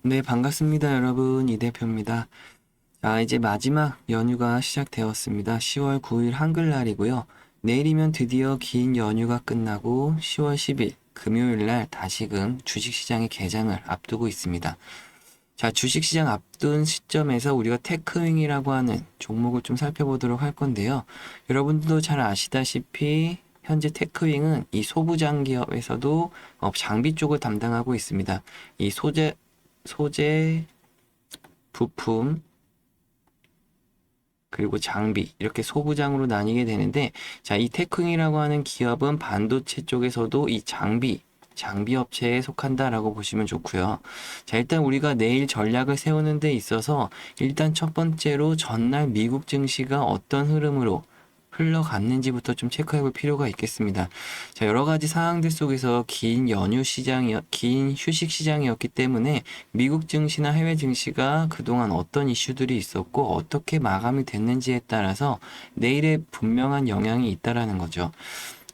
네, 반갑습니다, 여러분. 이 대표입니다. 자, 이제 마지막 연휴가 시작되었습니다. 10월 9일 한글날이고요. 내일이면 드디어 긴 연휴가 끝나고 10월 10일 금요일 날 다시금 주식시장의 개장을 앞두고 있습니다. 자, 주식시장 앞둔 시점에서 우리가 테크윙이라고 하는 종목을 좀 살펴보도록 할 건데요. 여러분들도 잘 아시다시피 현재 테크윙은 이 소부장 기업에서도 장비 쪽을 담당하고 있습니다. 이 소재, 부품, 그리고 장비 이렇게 소부장으로 나뉘게 되는데, 자, 이 테크잉이라고 하는 기업은 반도체 쪽에서도 이 장비 업체에 속한다라고 보시면 좋고요. 자, 일단 우리가 내일 전략을 세우는 데 있어서 일단 첫 번째로 전날 미국 증시가 어떤 흐름으로 흘러갔는지부터 좀 체크해 볼 필요가 있겠습니다. 자, 여러 가지 상황들 속에서 긴 휴식 시장이었기 때문에 미국 증시나 해외 증시가 그동안 어떤 이슈들이 있었고 어떻게 마감이 됐는지에 따라서 내일에 분명한 영향이 있다라는 거죠.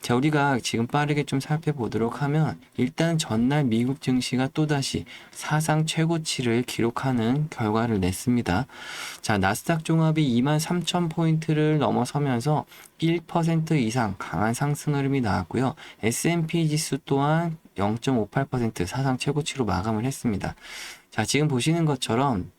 자, 우리가 지금 빠르게 좀 살펴보도록 하면 일단 전날 미국 증시가 또다시 사상 최고치를 기록하는 결과를 냈습니다. 자, 나스닥 종합이 23,000포인트를 넘어서면서 1% 이상 강한 상승 흐름이 나왔고요. S&P 지수 또한 0.58% 사상 최고치로 마감을 했습니다. 자, 지금 보시는 것처럼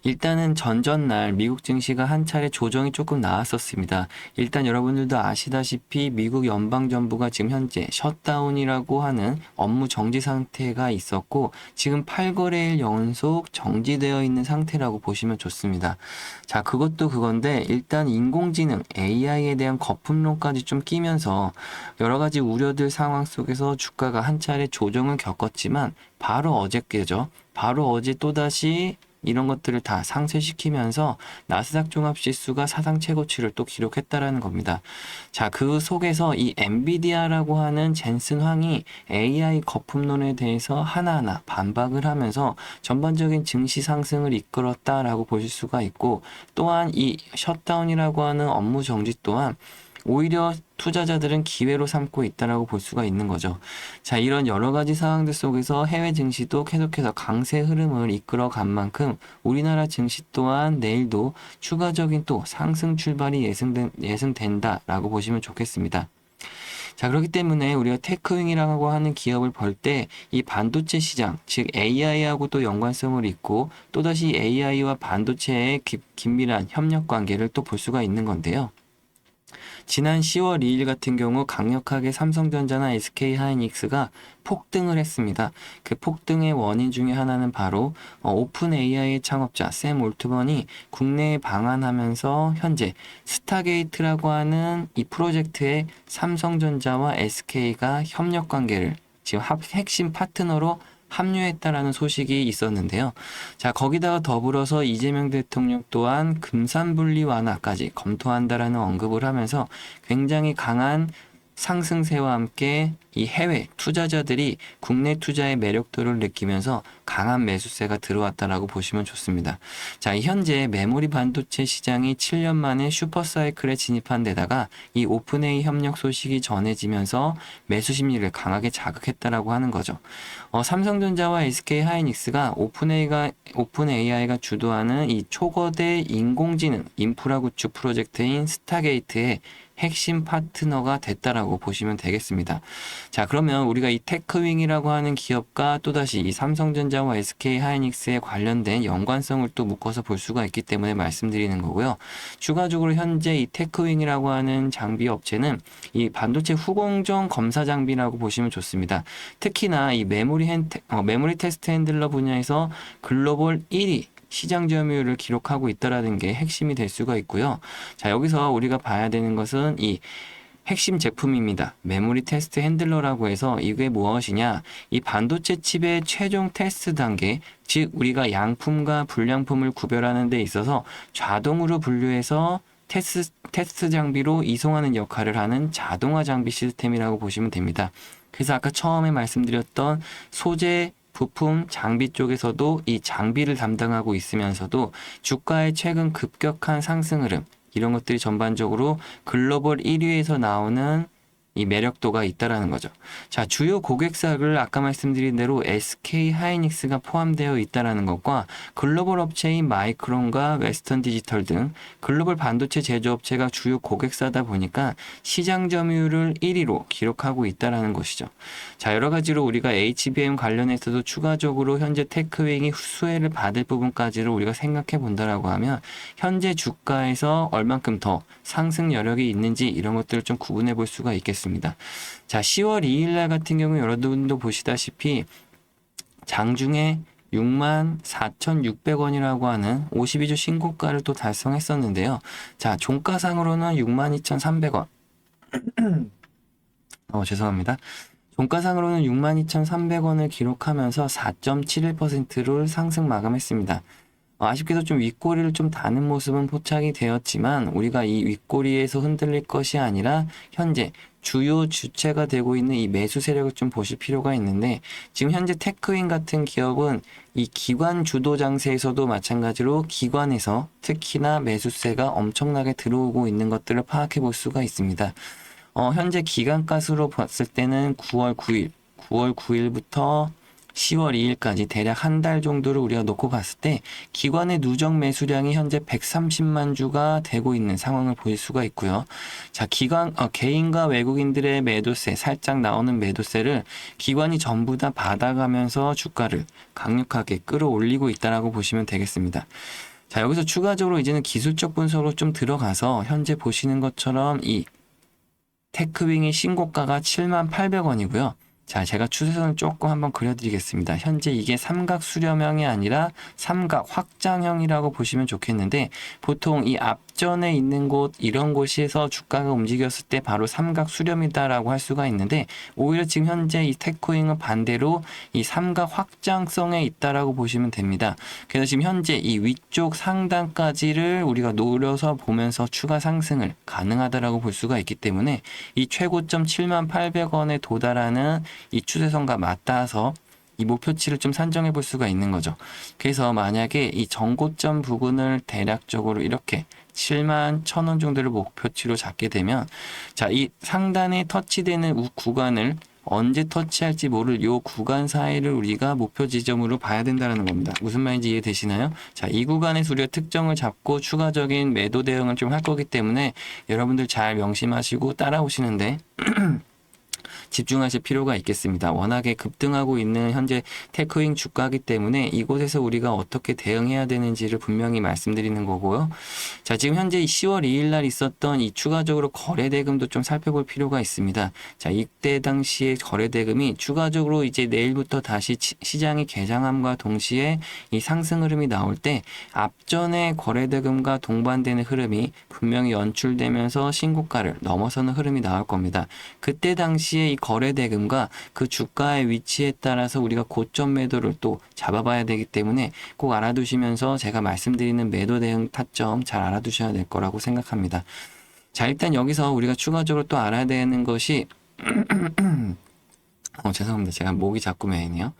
일단은 전전날 미국 증시가 한 차례 조정이 조금 나왔었습니다. 일단 여러분들도 아시다시피 미국 연방정부가 지금 현재 셧다운이라고 하는 업무 정지 상태가 있었고 지금 8거래일 연속 정지되어 있는 상태라고 보시면 좋습니다. 자, 그것도 그건데 일단 인공지능 AI에 대한 거품론까지 좀 끼면서 여러 가지 우려들 상황 속에서 주가가 한 차례 조정을 겪었지만 바로 어저께죠. 바로 어제 또다시 이런 것들을 다 상쇄시키면서 나스닥 종합지수가 사상 최고치를 또 기록했다라는 겁니다. 자, 그 속에서 이 엔비디아라고 하는 젠슨 황이 AI 거품론에 대해서 하나하나 반박을 하면서 전반적인 증시 상승을 이끌었다라고 보실 수가 있고, 또한 이 셧다운이라고 하는 업무 정지 또한 오히려 투자자들은 기회로 삼고 있다라고 볼 수가 있는 거죠. 자, 이런 여러 가지 상황들 속에서 해외 증시도 계속해서 강세 흐름을 이끌어 간 만큼 우리나라 증시 또한 내일도 추가적인 또 상승 출발이 예상된다라고 보시면 좋겠습니다. 자, 그렇기 때문에 우리가 테크윙이라고 하는 기업을 볼 때 이 반도체 시장, 즉 AI하고 또 연관성을 잇고 또다시 AI와 반도체의 긴밀한 협력 관계를 또 볼 수가 있는 건데요. 지난 10월 2일 같은 경우 강력하게 삼성전자나 SK하이닉스가 폭등을 했습니다. 그 폭등의 원인 중에 하나는 바로 오픈 AI의 창업자 샘 올트먼이 국내에 방한하면서 현재 스타게이트라고 하는 이 프로젝트에 삼성전자와 SK가 협력 관계를 지금 핵심 파트너로 합류했다라는 소식이 있었는데요. 자, 거기다가 더불어서 이재명 대통령 또한 금산분리 완화까지 검토한다라는 언급을 하면서 굉장히 강한 상승세와 함께 이 해외 투자자들이 국내 투자의 매력도를 느끼면서 강한 매수세가 들어왔다라고 보시면 좋습니다. 자, 현재 메모리 반도체 시장이 7년 만에 슈퍼사이클에 진입한 데다가 이 오픈AI 협력 소식이 전해지면서 매수 심리를 강하게 자극했다라고 하는 거죠. 삼성전자와 SK하이닉스가 오픈AI가 주도하는 이 초거대 인공지능 인프라 구축 프로젝트인 스타게이트에 핵심 파트너가 됐다라고 보시면 되겠습니다. 자, 그러면 우리가 이 테크윙이라고 하는 기업과 또다시 이 삼성전자와 SK하이닉스에 관련된 연관성을 또 묶어서 볼 수가 있기 때문에 말씀드리는 거고요. 추가적으로 현재 이 테크윙이라고 하는 장비 업체는 이 반도체 후공정 검사 장비라고 보시면 좋습니다. 특히나 이 메모리 테스트 핸들러 분야에서 글로벌 1위 시장 점유율을 기록하고 있다라는 게 핵심이 될 수가 있고요. 자, 여기서 우리가 봐야 되는 것은 이 핵심 제품입니다. 메모리 테스트 핸들러라고 해서 이게 무엇이냐? 이 반도체 칩의 최종 테스트 단계, 즉 우리가 양품과 불량품을 구별하는 데 있어서 자동으로 분류해서 테스트 장비로 이송하는 역할을 하는 자동화 장비 시스템이라고 보시면 됩니다. 그래서 아까 처음에 말씀드렸던 소재 부품 장비 쪽에서도 이 장비를 담당하고 있으면서도 주가의 최근 급격한 상승 흐름, 이런 것들이 전반적으로 글로벌 1위에서 나오는 이 매력도가 있다라는 거죠. 자, 주요 고객사를 아까 말씀드린 대로 SK 하이닉스가 포함되어 있다라는 것과 글로벌 업체인 마이크론과 웨스턴 디지털 등 글로벌 반도체 제조업체가 주요 고객사다 보니까 시장 점유율을 1위로 기록하고 있다라는 것이죠. 자, 여러 가지로 우리가 HBM 관련해서도 추가적으로 현재 테크윙이 수혜를 받을 부분까지를 우리가 생각해 본다라고 하면 현재 주가에서 얼만큼 더 상승 여력이 있는지 이런 것들을 좀 구분해 볼 수가 있겠습니다. 자, 10월 2일 날 같은 경우 여러분도 보시다시피 장중에 64,600원이라고 하는 52주 신고가를 또 달성했었는데요. 자, 종가상으로는 62,300원. 죄송합니다. 종가상으로는 62,300원을 기록하면서 4.71%를 상승 마감했습니다. 아쉽게도 좀 윗꼬리를 좀 다는 모습은 포착이 되었지만 우리가 이 윗꼬리에서 흔들릴 것이 아니라 현재 주요 주체가 되고 있는 이 매수 세력을 좀 보실 필요가 있는데 지금 현재 테크윈 같은 기업은 이 기관 주도 장세에서도 마찬가지로 기관에서 특히나 매수세가 엄청나게 들어오고 있는 것들을 파악해 볼 수가 있습니다. 현재 기간가수로 봤을 때는 9월 9일부터 10월 2일까지 대략 한 달 정도를 우리가 놓고 봤을 때 기관의 누적 매수량이 현재 130만 주가 되고 있는 상황을 볼 수가 있고요. 자, 개인과 외국인들의 매도세, 살짝 나오는 매도세를 기관이 전부 다 받아가면서 주가를 강력하게 끌어올리고 있다라고 보시면 되겠습니다. 자, 여기서 추가적으로 이제는 기술적 분석으로 좀 들어가서 현재 보시는 것처럼 이 테크윙의 신고가가 78,000원이고요. 자, 제가 추세선을 조금 한번 그려드리겠습니다. 현재 이게 삼각 수렴형이 아니라 삼각 확장형이라고 보시면 좋겠는데 보통 이 앞전에 있는 곳 이런 곳에서 주가가 움직였을 때 바로 삼각 수렴이다라고 할 수가 있는데 오히려 지금 현재 이 테크윙은 반대로 이 삼각 확장성에 있다라고 보시면 됩니다. 그래서 지금 현재 이 위쪽 상단까지를 우리가 노려서 보면서 추가 상승을 가능하다라고 볼 수가 있기 때문에 이 최고점 78,000원에 도달하는 이 추세선과 맞닿아서 이 목표치를 좀 산정해 볼 수가 있는 거죠. 그래서 만약에 이 전고점 부근을 대략적으로 이렇게 71,000원 정도를 목표치로 잡게 되면 자, 이 상단에 터치되는 구간을 언제 터치할지 모를 요 구간 사이를 우리가 목표 지점으로 봐야 된다는 겁니다. 무슨 말인지 이해되시나요? 자, 이 구간에서 우리가 특정을 잡고 추가적인 매도 대응을 좀 할 거기 때문에 여러분들 잘 명심하시고 따라오시는데 집중하실 필요가 있겠습니다. 워낙에 급등하고 있는 현재 테크윙 주가이기 때문에 이곳에서 우리가 어떻게 대응해야 되는지를 분명히 말씀드리는 거고요. 자, 지금 현재 10월 2일 날 있었던 이 추가적으로 거래대금도 좀 살펴볼 필요가 있습니다. 자, 이때 당시의 거래대금이 추가적으로 이제 내일부터 다시 시장이 개장함과 동시에 이 상승 흐름이 나올 때 앞전의 거래대금과 동반되는 흐름이 분명히 연출되면서 신고가를 넘어서는 흐름이 나올 겁니다. 그때 당시에 이 거래대금과 그 주가의 위치에 따라서 우리가 고점 매도를 또 잡아봐야 되기 때문에 꼭 알아두시면서 제가 말씀드리는 매도 대응 타점 잘 알아두셔야 될 거라고 생각합니다. 자, 일단 여기서 우리가 추가적으로 또 알아야 되는 것이 죄송합니다. 제가 목이 자꾸 메이네요.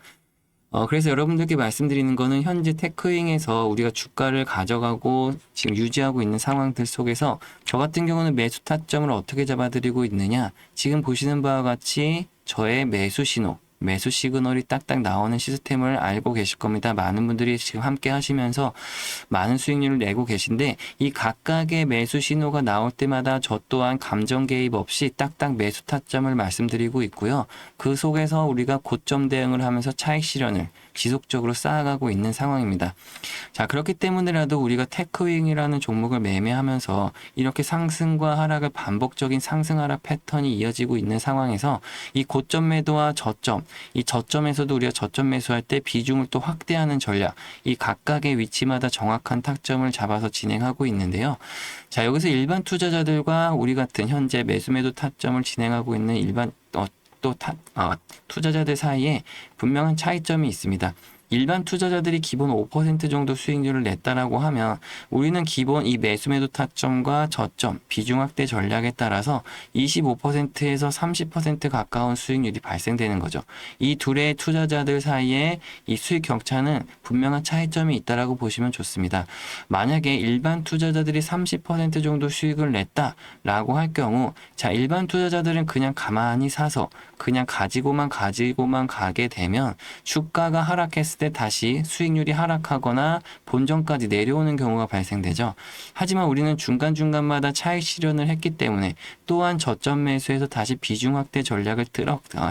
그래서 여러분들께 말씀드리는 거는 현재 테크윙에서 우리가 주가를 가져가고 지금 유지하고 있는 상황들 속에서 저 같은 경우는 매수 타점을 어떻게 잡아드리고 있느냐. 지금 보시는 바와 같이 저의 매수 신호, 매수 시그널이 딱딱 나오는 시스템을 알고 계실 겁니다. 많은 분들이 지금 함께 하시면서 많은 수익률을 내고 계신데 이 각각의 매수 신호가 나올 때마다 저 또한 감정 개입 없이 딱딱 매수 타점을 말씀드리고 있고요. 그 속에서 우리가 고점 대응을 하면서 차익 실현을 지속적으로 쌓아가고 있는 상황입니다. 자, 그렇기 때문에라도 우리가 테크윙이라는 종목을 매매하면서 이렇게 상승과 하락을 반복적인 상승 하락 패턴이 이어지고 있는 상황에서 이 고점 매도와 저점, 이 저점에서도 우리가 저점 매수할 때 비중을 또 확대하는 전략, 이 각각의 위치마다 정확한 타점을 잡아서 진행하고 있는데요. 자, 여기서 일반 투자자들과 우리 같은 현재 매수 매도 타점을 진행하고 있는 일반 투자자들 사이에 분명한 차이점이 있습니다. 일반 투자자들이 기본 5% 정도 수익률을 냈다라고 하면 우리는 기본 이 매수매도 타점과 저점, 비중 확대 전략에 따라서 25%에서 30% 가까운 수익률이 발생되는 거죠. 이 둘의 투자자들 사이에 이 수익 격차는 분명한 차이점이 있다라고 보시면 좋습니다. 만약에 일반 투자자들이 30% 정도 수익을 냈다라고 할 경우, 자, 일반 투자자들은 그냥 가만히 사서 그냥 가지고만 가게 되면 주가가 하락했을 때 다시 수익률이 하락하거나 본전까지 내려오는 경우가 발생되죠. 하지만 우리는 중간중간마다 차익 실현을 했기 때문에, 또한 저점 매수에서 다시 비중 확대 전략을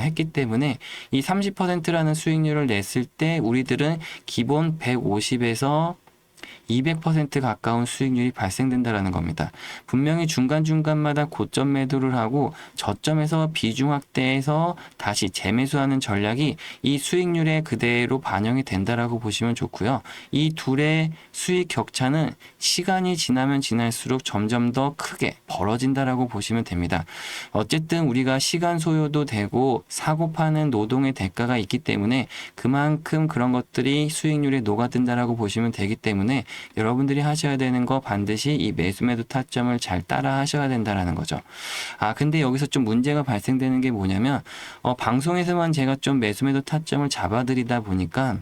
했기 때문에 이 30%라는 수익률을 냈을 때 우리들은 기본 150에서 200% 가까운 수익률이 발생된다는 겁니다. 분명히 중간중간마다 고점 매도를 하고 저점에서 비중 확대해서 다시 재매수하는 전략이 이 수익률에 그대로 반영이 된다라고 보시면 좋고요. 이 둘의 수익 격차는 시간이 지나면 지날수록 점점 더 크게 벌어진다라고 보시면 됩니다. 어쨌든 우리가 시간 소요도 되고 사고 파는 노동의 대가가 있기 때문에 그만큼 그런 것들이 수익률에 녹아든다라고 보시면 되기 때문에 여러분들이 하셔야 되는 거 반드시 이 매수매도 타점을 잘 따라 하셔야 된다라는 거죠. 근데 여기서 좀 문제가 발생되는 게 뭐냐면 방송에서만 제가 좀 매수매도 타점을 잡아드리다 보니까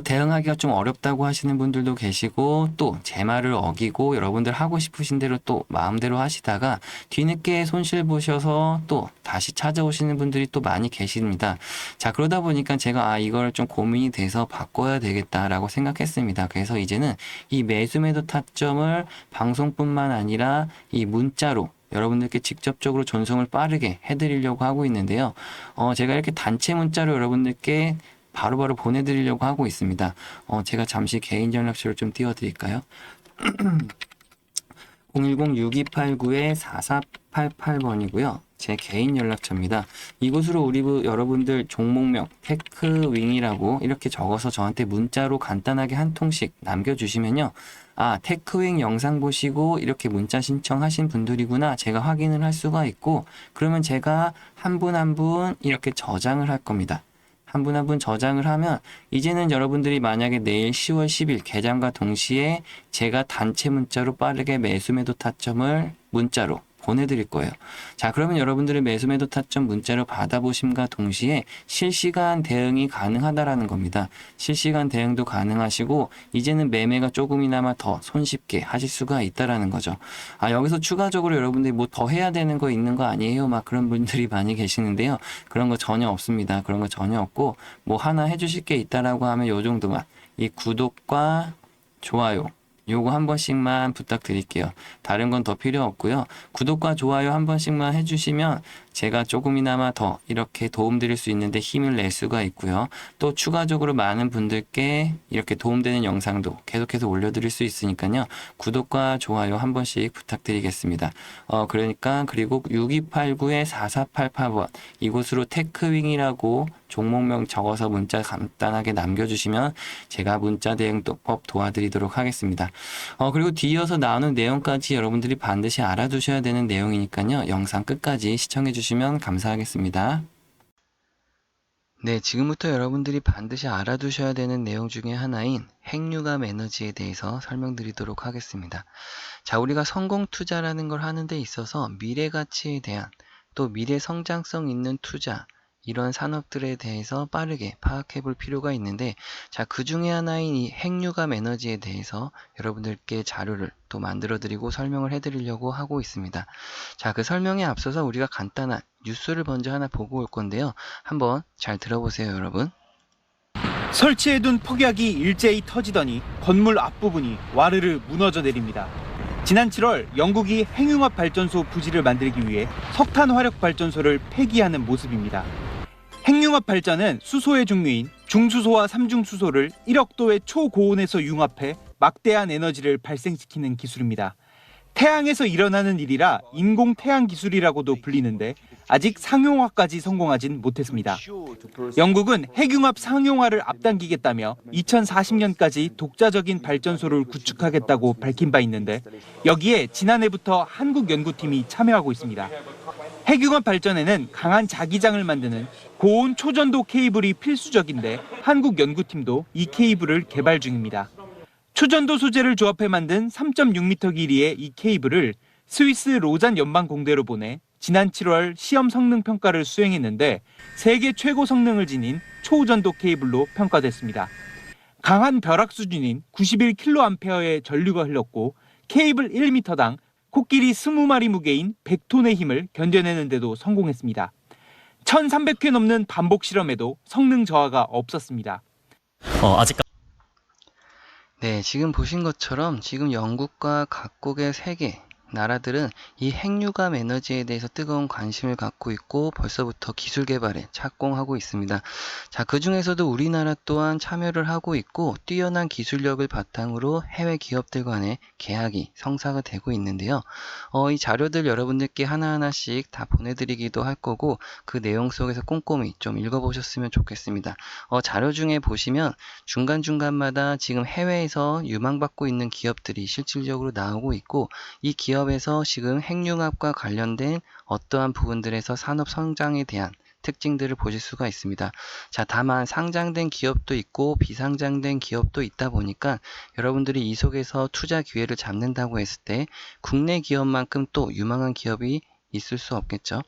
대응하기가 좀 어렵다고 하시는 분들도 계시고, 또 제 말을 어기고 여러분들 하고 싶으신 대로 또 마음대로 하시다가 뒤늦게 손실 보셔서 또 다시 찾아오시는 분들이 또 많이 계십니다. 자, 그러다 보니까 제가 이걸 좀 고민이 돼서 바꿔야 되겠다라고 생각했습니다. 그래서 이제는 이 매수매도 타점을 방송뿐만 아니라 이 문자로 여러분들께 직접적으로 전송을 빠르게 해드리려고 하고 있는데요. 제가 이렇게 단체 문자로 여러분들께 바로바로 보내드리려고 하고 있습니다. 제가 잠시 개인 연락처를 좀 띄워드릴까요? 010-6289-4488번이고요. 제 개인 연락처입니다. 이곳으로 우리 여러분들 종목명 테크윙이라고 이렇게 적어서 저한테 문자로 간단하게 한 통씩 남겨주시면요. 테크윙 영상 보시고 이렇게 문자 신청하신 분들이구나 제가 확인을 할 수가 있고, 그러면 제가 한 분 한 분 이렇게 저장을 할 겁니다. 한 분 한 분 저장을 하면 이제는 여러분들이 만약에 내일 10월 10일 개장과 동시에 제가 단체 문자로 빠르게 매수매도 타점을 문자로 보내드릴 거예요. 자, 그러면 여러분들의 매수매도 타점 문자로 받아보심과 동시에 실시간 대응이 가능하다라는 겁니다. 실시간 대응도 가능하시고 이제는 매매가 조금이나마 더 손쉽게 하실 수가 있다라는 거죠. 여기서 추가적으로 여러분들이 뭐 더 해야 되는 거 있는 거 아니에요? 막 그런 분들이 많이 계시는데요. 그런 거 전혀 없습니다. 그런 거 전혀 없고, 뭐 하나 해주실 게 있다라고 하면 요 정도만, 이 구독과 좋아요 요거 한 번씩만 부탁드릴게요. 다른 건 더 필요 없고요. 구독과 좋아요 한 번씩만 해주시면 제가 조금이나마 더 이렇게 도움드릴 수 있는데 힘을 낼 수가 있고요. 또 추가적으로 많은 분들께 이렇게 도움되는 영상도 계속해서 올려드릴 수 있으니까요. 구독과 좋아요 한 번씩 부탁드리겠습니다. 그러니까 그리고 6289-4488번 이곳으로 테크윙이라고 종목명 적어서 문자 간단하게 남겨주시면 제가 문자 대응법 도와드리도록 하겠습니다. 그리고 뒤이어서 나오는 내용까지 여러분들이 반드시 알아두셔야 되는 내용이니까요. 영상 끝까지 시청해 주시면 감사하겠습니다. 네, 지금부터 여러분들이 반드시 알아두셔야 되는 내용 중에 하나인 핵융합 에너지에 대해서 설명드리도록 하겠습니다. 자, 우리가 성공 투자라는 걸 하는 데 있어서 미래 가치에 대한, 또 미래 성장성 있는 투자, 이런 산업들에 대해서 빠르게 파악해 볼 필요가 있는데, 자, 그 중에 하나인 이 핵융합 에너지에 대해서 여러분들께 자료를 또 만들어 드리고 설명을 해 드리려고 하고 있습니다. 자, 그 설명에 앞서서 우리가 간단한 뉴스를 먼저 하나 보고 올 건데요. 한번 잘 들어보세요, 여러분. 설치해둔 폭약이 일제히 터지더니 건물 앞부분이 와르르 무너져 내립니다. 지난 7월 영국이 핵융합 발전소 부지를 만들기 위해 석탄 화력 발전소를 폐기하는 모습입니다. 핵융합 발전은 수소의 종류인 중수소와 삼중수소를 1억도의 초고온에서 융합해 막대한 에너지를 발생시키는 기술입니다. 태양에서 일어나는 일이라 인공 태양 기술이라고도 불리는데 아직 상용화까지 성공하진 못했습니다. 영국은 핵융합 상용화를 앞당기겠다며 2040년까지 독자적인 발전소를 구축하겠다고 밝힌 바 있는데, 여기에 지난해부터 한국 연구팀이 참여하고 있습니다. 핵융합 발전에는 강한 자기장을 만드는 고온 초전도 케이블이 필수적인데 한국 연구팀도 이 케이블을 개발 중입니다. 초전도 소재를 조합해 만든 3.6m 길이의 이 케이블을 스위스 로잔 연방공대로 보내 지난 7월 시험 성능 평가를 수행했는데 세계 최고 성능을 지닌 초전도 케이블로 평가됐습니다. 강한 벼락 수준인 91kA의 전류가 흘렀고 케이블 1m당 코끼리 20마리 무게인 100톤의 힘을 견뎌내는데도 성공했습니다. 1300회 넘는 반복 실험에도 성능 저하가 없었습니다. 네, 지금 보신 것처럼 지금 영국과 각국의 세계 나라들은 이 핵융합 에너지에 대해서 뜨거운 관심을 갖고 있고 벌써부터 기술 개발에 착공하고 있습니다. 자, 그 중에서도 우리나라 또한 참여를 하고 있고 뛰어난 기술력을 바탕으로 해외 기업들 간의 계약이 성사가 되고 있는데요. 이 자료들 여러분들께 하나하나씩 다 보내드리기도 할 거고 그 내용 속에서 꼼꼼히 좀 읽어보셨으면 좋겠습니다. 자료 중에 보시면 중간중간마다 지금 해외에서 유망받고 있는 기업들이 실질적으로 나오고 있고 이 기업에서 지금 핵융합과 관련된 어떠한 부분들에서 산업 성장에 대한 특징들을 보실 수가 있습니다. 자, 다만 상장된 기업도 있고 비상장된 기업도 있다 보니까 여러분들이 이 속에서 투자 기회를 잡는다고 했을 때 국내 기업만큼 또 유망한 기업이 있을 수 없겠죠.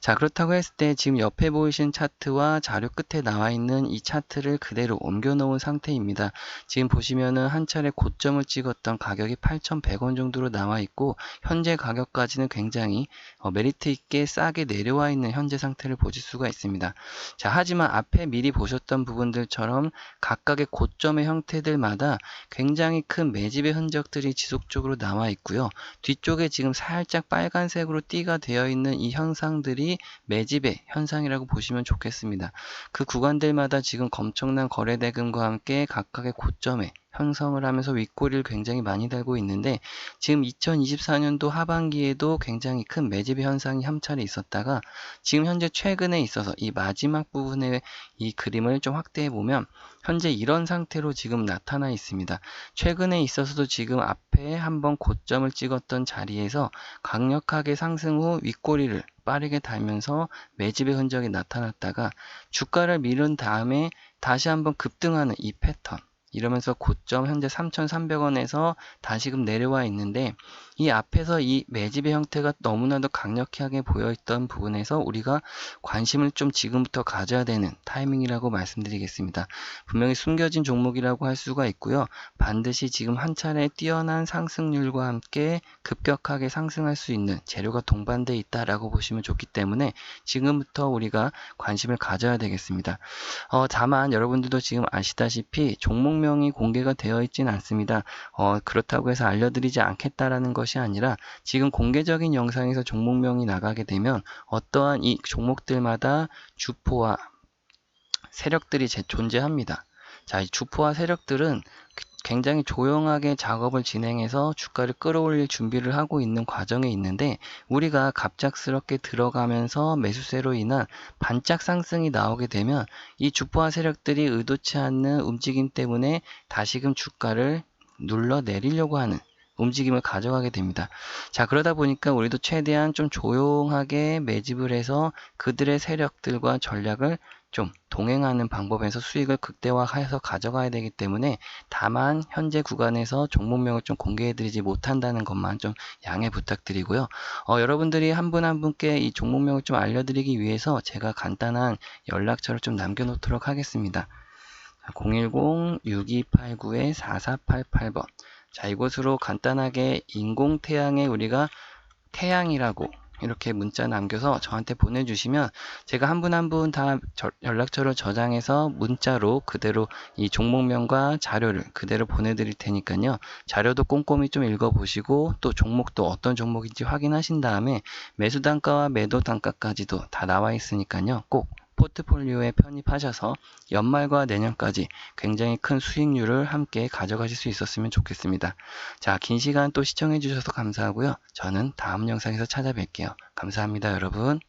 자, 그렇다고 했을 때 지금 옆에 보이신 차트와 자료 끝에 나와 있는 이 차트를 그대로 옮겨 놓은 상태입니다. 지금 보시면은 한 차례 고점을 찍었던 가격이 8,100원 정도로 나와 있고 현재 가격까지는 굉장히 메리트 있게 싸게 내려와 있는 현재 상태를 보실 수가 있습니다. 자, 하지만 앞에 미리 보셨던 부분들처럼 각각의 고점의 형태들마다 굉장히 큰 매집의 흔적들이 지속적으로 나와 있고요. 뒤쪽에 지금 살짝 빨간색으로 띠가 되어 있는 이 현상들이 매집의 현상이라고 보시면 좋겠습니다. 그 구간들마다 지금 엄청난 거래 대금과 함께 각각의 고점에 형성을 하면서 윗꼬리를 굉장히 많이 달고 있는데 지금 2024년도 하반기에도 굉장히 큰 매집의 현상이 한 차례 있었다가 지금 현재 최근에 있어서 이 마지막 부분의 이 그림을 좀 확대해 보면 현재 이런 상태로 지금 나타나 있습니다. 최근에 있어서도 지금 앞에 한번 고점을 찍었던 자리에서 강력하게 상승 후 윗꼬리를 빠르게 달면서 매집의 흔적이 나타났다가 주가를 밀은 다음에 다시 한번 급등하는 이 패턴, 이러면서 고점 현재 3,300원에서 다시금 내려와 있는데 이 앞에서 이 매집의 형태가 너무나도 강력하게 보여있던 부분에서 우리가 관심을 좀 지금부터 가져야 되는 타이밍이라고 말씀드리겠습니다. 분명히 숨겨진 종목이라고 할 수가 있고요. 반드시 지금 한 차례 뛰어난 상승률과 함께 급격하게 상승할 수 있는 재료가 동반되어 있다라고 보시면 좋기 때문에 지금부터 우리가 관심을 가져야 되겠습니다. 다만 여러분들도 지금 아시다시피 종목명이 공개가 되어 있진 않습니다. 그렇다고 해서 알려드리지 않겠다라는 것이 아니라 지금 공개적인 영상에서 종목명이 나가게 되면 어떠한 이 종목들마다 주포와 세력들이 존재합니다. 자, 이 주포와 세력들은 굉장히 조용하게 작업을 진행해서 주가를 끌어올릴 준비를 하고 있는 과정에 있는데 우리가 갑작스럽게 들어가면서 매수세로 인한 반짝 상승이 나오게 되면 이 주포와 세력들이 의도치 않는 움직임 때문에 다시금 주가를 눌러 내리려고 하는 움직임을 가져가게 됩니다. 자, 그러다 보니까 우리도 최대한 좀 조용하게 매집을 해서 그들의 세력들과 전략을 좀 동행하는 방법에서 수익을 극대화해서 가져가야 되기 때문에 다만 현재 구간에서 종목명을 좀 공개해드리지 못한다는 것만 좀 양해 부탁드리고요. 여러분들이 한 분 한 분께 이 종목명을 좀 알려드리기 위해서 제가 간단한 연락처를 좀 남겨놓도록 하겠습니다. 010-6289-4488번. 자, 이곳으로 간단하게 인공태양에 우리가 태양이라고 이렇게 문자 남겨서 저한테 보내주시면 제가 한 분 한 분 다 연락처를 저장해서 문자로 그대로 이 종목명과 자료를 그대로 보내드릴 테니까요. 자료도 꼼꼼히 좀 읽어보시고 또 종목도 어떤 종목인지 확인하신 다음에 매수 단가와 매도 단가까지도 다 나와 있으니까요. 꼭 포트폴리오에 편입하셔서 연말과 내년까지 굉장히 큰 수익률을 함께 가져가실 수 있었으면 좋겠습니다. 자, 긴 시간 또 시청해 주셔서 감사하고요. 저는 다음 영상에서 찾아뵐게요. 감사합니다, 여러분.